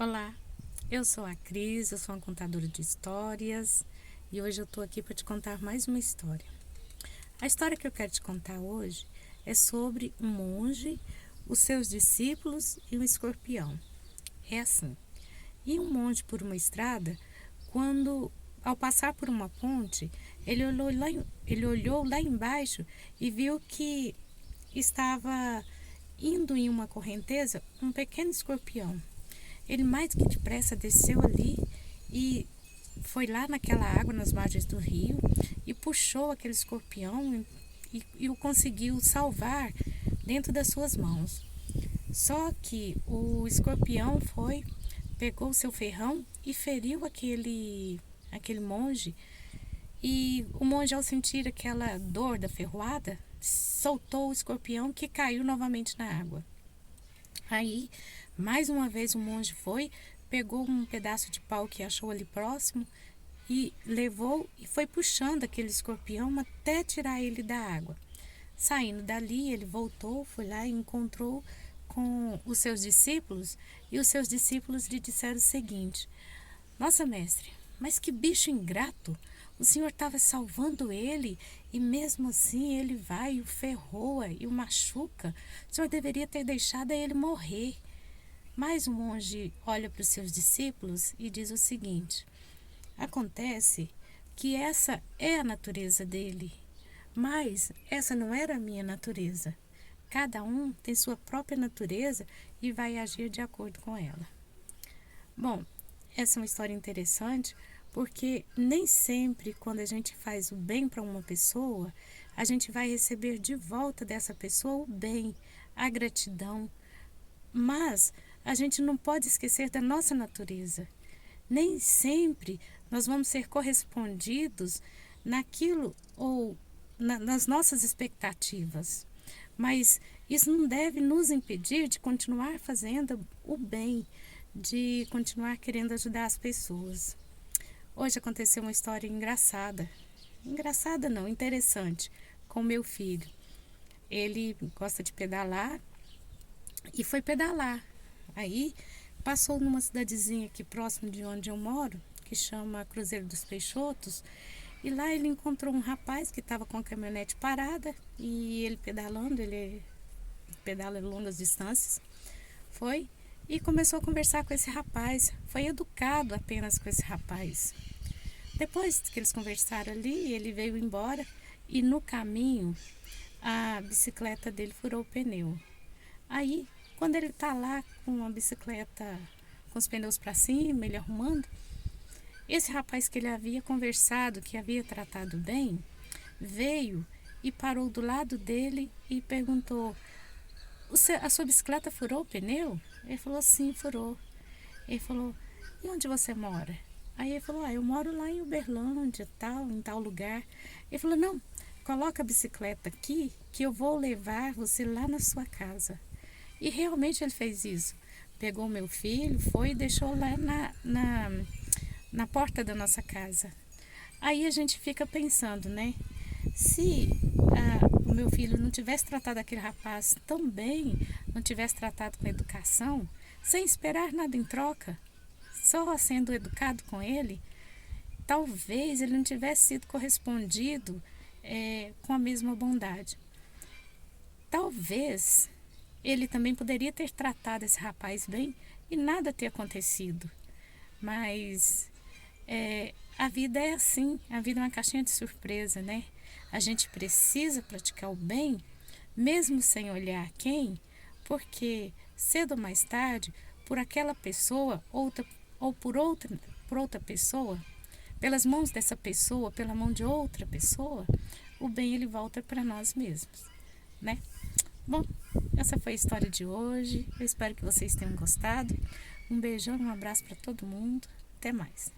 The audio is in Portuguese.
Olá, eu sou a Cris, eu sou uma contadora de histórias e hoje eu tô aqui para te contar mais uma história. A história que eu quero te contar hoje é sobre um monge, os seus discípulos e um escorpião. É assim, ia um monge por uma estrada quando, ao passar por uma ponte, ele olhou lá embaixo e viu que estava indo em uma correnteza um pequeno escorpião. Ele mais que depressa desceu ali e foi lá naquela água, nas margens do rio, e puxou aquele escorpião e o conseguiu salvar dentro das suas mãos. Só que o escorpião pegou o seu ferrão e feriu aquele monge. E o monge, ao sentir aquela dor da ferroada, soltou o escorpião que caiu novamente na água. Aí, mais uma vez, o monge pegou um pedaço de pau que achou ali próximo e levou e foi puxando aquele escorpião até tirar ele da água. Saindo dali, ele voltou, foi lá e encontrou com os seus discípulos, e os seus discípulos lhe disseram o seguinte: Nossa, mestre, mas que bicho ingrato! O senhor estava salvando ele e mesmo assim ele vai e o ferroa e o machuca. O senhor deveria ter deixado ele morrer. Mas o monge olha para os seus discípulos e diz o seguinte: acontece que essa é a natureza dele, mas essa não era a minha natureza. Cada um tem sua própria natureza e vai agir de acordo com ela. Bom, essa é uma história interessante porque nem sempre quando a gente faz o bem para uma pessoa, a gente vai receber de volta dessa pessoa o bem, a gratidão. Mas a gente não pode esquecer da nossa natureza. Nem sempre nós vamos ser correspondidos naquilo ou nas nossas expectativas. Mas isso não deve nos impedir de continuar fazendo o bem, de continuar querendo ajudar as pessoas. Hoje aconteceu uma história engraçada. Engraçada não, interessante, com meu filho. Ele gosta de pedalar e foi pedalar. Aí passou numa cidadezinha aqui próximo de onde eu moro, que chama Cruzeiro dos Peixotos, e lá ele encontrou um rapaz que estava com a caminhonete parada e ele pedalando, ele pedala longas distâncias, foi e começou a conversar com esse rapaz, foi educado apenas com esse rapaz. Depois que eles conversaram ali, ele veio embora e no caminho a bicicleta dele furou o pneu. Aí, quando ele está lá com a bicicleta com os pneus para cima, ele arrumando, esse rapaz que ele havia conversado, que havia tratado bem, veio e parou do lado dele e perguntou: a sua bicicleta furou o pneu? Ele falou: sim, furou. Ele falou: e onde você mora? Aí ele falou: eu moro lá em Uberlândia, em tal lugar. Ele falou: não, coloca a bicicleta aqui que eu vou levar você lá na sua casa. E realmente ele fez isso. Pegou meu filho, foi e deixou lá na porta da nossa casa. Aí a gente fica pensando, né? Se o meu filho não tivesse tratado aquele rapaz tão bem, não tivesse tratado com educação, sem esperar nada em troca, só sendo educado com ele, talvez ele não tivesse sido correspondido com a mesma bondade. Talvez ele também poderia ter tratado esse rapaz bem e nada ter acontecido. Mas a vida é assim, a vida é uma caixinha de surpresa, né? A gente precisa praticar o bem, mesmo sem olhar quem, porque cedo ou mais tarde, por aquela pessoa ou por outra pessoa, pelas mãos dessa pessoa, pela mão de outra pessoa, o bem ele volta para nós mesmos, né? Bom, essa foi a história de hoje. Eu espero que vocês tenham gostado. Um beijão, um abraço para todo mundo. Até mais.